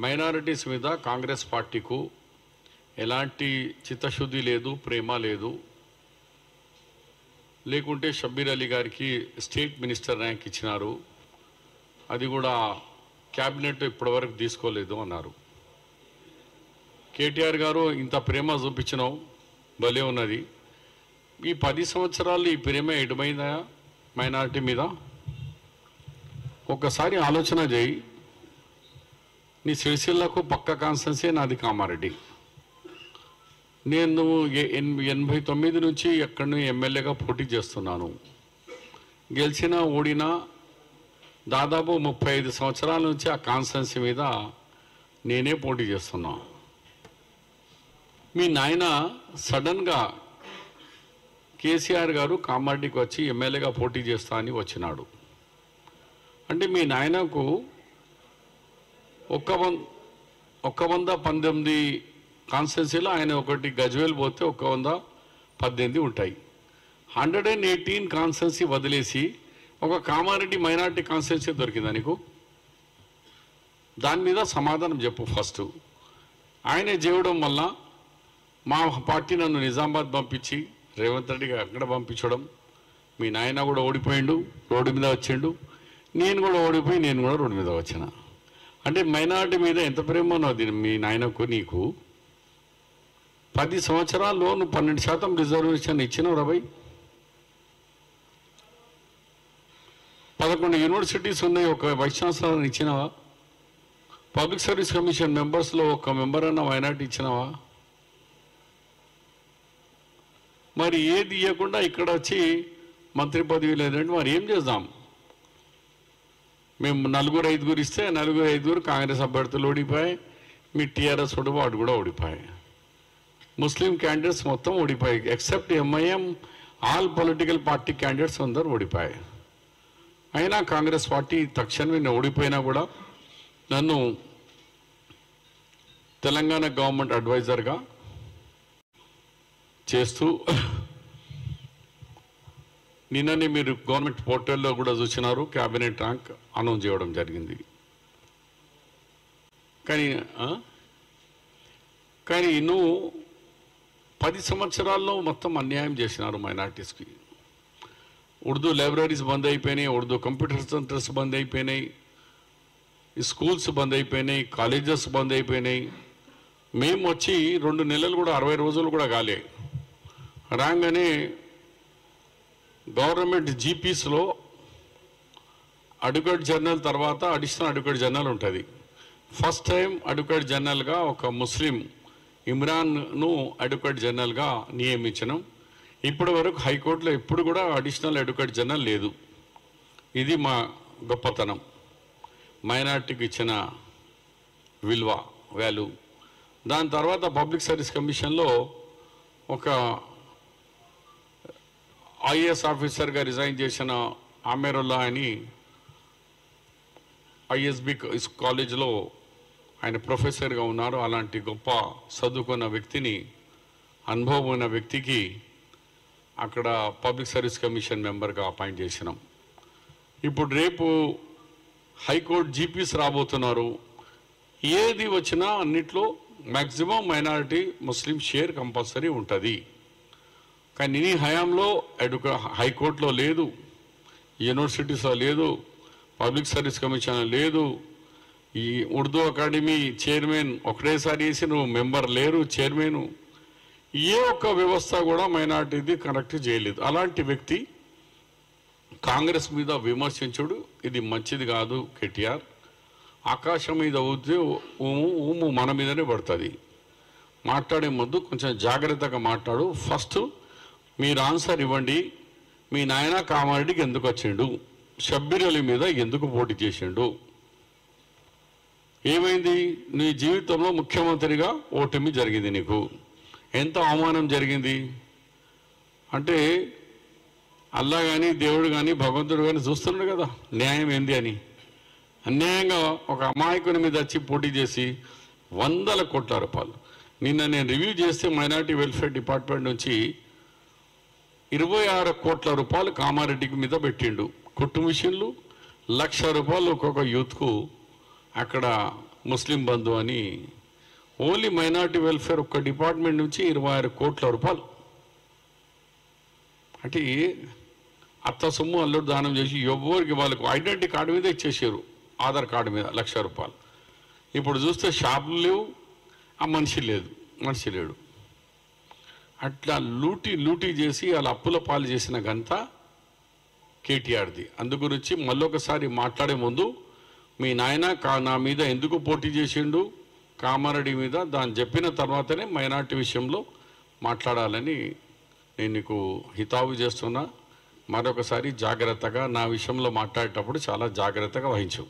Minorities మీద కాంగ్రెస్ పార్టీకు ఎలాంటి చిత్తశుద్ధి లేదు, ప్రేమ లేదు. లేకుంటే షబ్బీర్ అలీ గారికి స్టేట్ మినిస్టర్ ర్యాంక్ ఇచ్చినారు, అది కూడా క్యాబినెట్ ఇప్పటివరకు తీసుకోలేదు అన్నారు. కేటీఆర్ గారు ఇంత ప్రేమ చూపించినావు, భలే ఉన్నది. ఈ 10 సంవత్సరాలు ఈ ప్రేమ ఎటుమైందా మైనారిటీ మీద? ఒక్కసారి ఆలోచన చేయి. నీ సిరిసిల్లకు పక్క కాన్స్టెన్సీ నాది కామారెడ్డి. నేను 89 నుంచి ఎక్కడి ఎమ్మెల్యేగా పోటీ చేస్తున్నాను. గెలిచినా ఓడినా దాదాపు 35 సంవత్సరాల నుంచి ఆ కాన్స్టెన్సీ మీద నేనే పోటీ చేస్తున్నా. మీ నాయన సడన్గా కేసీఆర్ గారు కామారెడ్డికి వచ్చి ఎమ్మెల్యేగా పోటీ చేస్తా అని వచ్చినాడు. అంటే మీ నాయనకు 119 కాన్స్టెన్సీలో ఆయన ఒకటి గజ్వేల్ పోతే 118 ఉంటాయి. 118 కాన్స్టెన్సీ వదిలేసి ఒక కామారెడ్డి మైనార్టీ కాన్స్టెన్సీ దొరికిందా నీకు? దాని మీద సమాధానం చెప్పు ఫస్ట్. ఆయనే చేయడం వల్ల మా పార్టీ నన్ను నిజామాబాద్ పంపించి రేవంత్ రెడ్డిగా అక్కడ పంపించడం, మీ నాయన కూడా ఓడిపోయిండు, రోడ్డు మీద వచ్చిండు. నేను కూడా ఓడిపోయి నేను కూడా రోడ్డు మీద వచ్చిన. అంటే మైనారిటీ మీద ఎంత ప్రేమ ఉన్నది మీ నాయనకు నీకు? 10 సంవత్సరాల్లో నువ్వు 12% రిజర్వేషన్ ఇచ్చినావు రాబాయ్. 11 యూనివర్సిటీస్ ఉన్నాయి, ఒక వైస్ ఛాన్సలర్ని ఇచ్చినావా? పబ్లిక్ సర్వీస్ కమిషన్ మెంబర్స్లో ఒక మెంబర్ అన్న మైనారిటీ ఇచ్చినావా? మరి ఏది ఇవ్వకుండా ఇక్కడ వచ్చి మంత్రి పదవి లేదంటే మరి ఏం చేద్దాం? మేము 4-5 ఇస్తే 4-5 కాంగ్రెస్ అభ్యర్థులు ఓడిపోయాయి. మీ టీఆర్ఎస్ వాడు కూడా ఓడిపోయాయి. ముస్లిం క్యాండిడేట్స్ మొత్తం ఓడిపోయాయి. Except MIM, all political party candidates అందరూ ఓడిపోయాయి. అయినా కాంగ్రెస్ పార్టీ తక్షణమే నేను ఓడిపోయినా కూడా నన్ను తెలంగాణ గవర్నమెంట్ అడ్వైజర్గా చేస్తూ, నిన్ననే మీరు గవర్నమెంట్ పోర్టల్లో కూడా చూసినారు, క్యాబినెట్ ర్యాంక్ అనౌన్స్ చేయడం జరిగింది. కానీ నువ్వు 10 సంవత్సరాల్లో మొత్తం అన్యాయం చేసినారు మైనార్టీస్కి. ఉర్దూ లైబ్రరీస్ బంద్ అయిపోయినాయి, ఉర్దూ కంప్యూటర్ సెంటర్స్ బంద్ అయిపోయినాయి, స్కూల్స్ బంద్ అయిపోయినాయి, కాలేజెస్ బంద్ అయిపోయినాయి. మేము వచ్చి 2 నెలలు కూడా 60 రోజులు కూడా కాలే. రాగానే గవర్నమెంట్ జీపీస్లో అడ్వకేట్ జనరల్ తర్వాత అడిషనల్ అడ్వకేట్ జనరల్ ఉంటుంది. ఫస్ట్ టైం అడ్వకేట్ జనరల్గా ఒక ముస్లిం ఇమ్రాన్ను అడ్వకేట్ జనరల్గా నియమించడం. ఇప్పటి వరకు హైకోర్టులో ఎప్పుడు కూడా అడిషనల్ అడ్వకేట్ జనరల్ లేదు. ఇది మా గొప్పతనం, మైనార్టీకి ఇచ్చిన విలువ, వాల్యూ. దాని తర్వాత పబ్లిక్ సర్వీస్ కమిషన్లో ఒక ఐఏఎస్ ఆఫీసర్గా రిజైన్ చేసిన ఆమెరుల్లా అని ఐఎస్బి కాలేజ్లో ఆయన ప్రొఫెసర్గా ఉన్నారు. అలాంటి గొప్ప చదువుకున్న వ్యక్తిని, అనుభవం ఉన్న వ్యక్తికి అక్కడ పబ్లిక్ సర్వీస్ కమిషన్ మెంబర్గా అపాయింట్ చేసినాం. ఇప్పుడు రేపు హైకోర్టు జీపీస్ రాబోతున్నారు. ఏది వచ్చినా అన్నిట్లో మ్యాక్సిమం మైనారిటీ ముస్లిం షేర్ కంపల్సరీ ఉంటుంది. కానీ నీ హయాంలో హైకోర్టులో లేదు, యూనివర్సిటీస్లో లేదు, పబ్లిక్ సర్వీస్ కమిషన్ లేదు, ఈ ఉర్దూ అకాడమీ చైర్మన్ ఒకటేసారి వేసి నువ్వు మెంబర్ లేరు, చైర్మన్. ఏ ఒక్క వ్యవస్థ కూడా మైనార్టీది కనెక్ట్ చేయలేదు. అలాంటి వ్యక్తి కాంగ్రెస్ మీద విమర్శించుడు ఇది మంచిది కాదు. కేటీఆర్, ఆకాశం మీద ఊతే ఊము మన మీదనే పడుతుంది. మాట్లాడే ముందు కొంచెం జాగ్రత్తగా మాట్లాడు. ఫస్ట్ మీరు ఆన్సర్ ఇవ్వండి. మీ నాయన కామారెడ్డికి ఎందుకు వచ్చిండు? షబ్బీర్ అలీ మీద ఎందుకు పోటీ చేసిండు? ఏమైంది? నీ జీవితంలో ముఖ్యమంత్రిగా ఓటమి జరిగింది. నీకు ఎంత అవమానం జరిగింది అంటే అల్లా కానీ దేవుడు కానీ భగవంతుడు కానీ చూస్తున్నాడు కదా న్యాయం ఏంది అని. అన్యాయంగా ఒక అమాయకుని మీద వచ్చి పోటీ చేసి 100 కోట్ల రూపాయలు. నిన్న నేను రివ్యూ చేస్తే మైనారిటీ వెల్ఫేర్ డిపార్ట్మెంట్ నుంచి 26 కోట్ల రూపాయలు కామారెడ్డికి మీద పెట్టిండు. కుట్టు మిషన్లు, 1,00,000 రూపాయలు ఒక్కొక్క యూత్కు అక్కడ ముస్లిం బంధు అని ఓన్లీ మైనార్టీ వెల్ఫేర్ ఒక్క డిపార్ట్మెంట్ నుంచి 26 కోట్ల రూపాయలు. అంటే అత్త సొమ్ము అల్లుడు దానం చేసి ఎవరికి వాళ్ళకు ఐడెంటిటీ కార్డు మీద ఇచ్చేసారు, ఆధార్ కార్డు మీద 1,00,000 రూపాయలు. ఇప్పుడు చూస్తే షాపులు లేవు, ఆ మనిషి లేడు. అట్లా లూటీ చేసి వాళ్ళ అప్పుల పాలు చేసిన ఘనత కేటీఆర్ది. అందుగురించి మళ్ళొకసారి మాట్లాడే ముందు మీ నాయన నా మీద ఎందుకు పోటీ చేసిండు కామారెడ్డి మీద, దాన్ని చెప్పిన తర్వాతనే మైనార్టీ విషయంలో మాట్లాడాలని నేను నీకు హితావు చేస్తున్నా. మరొకసారి జాగ్రత్తగా నా విషయంలో మాట్లాడేటప్పుడు చాలా జాగ్రత్తగా వహించు.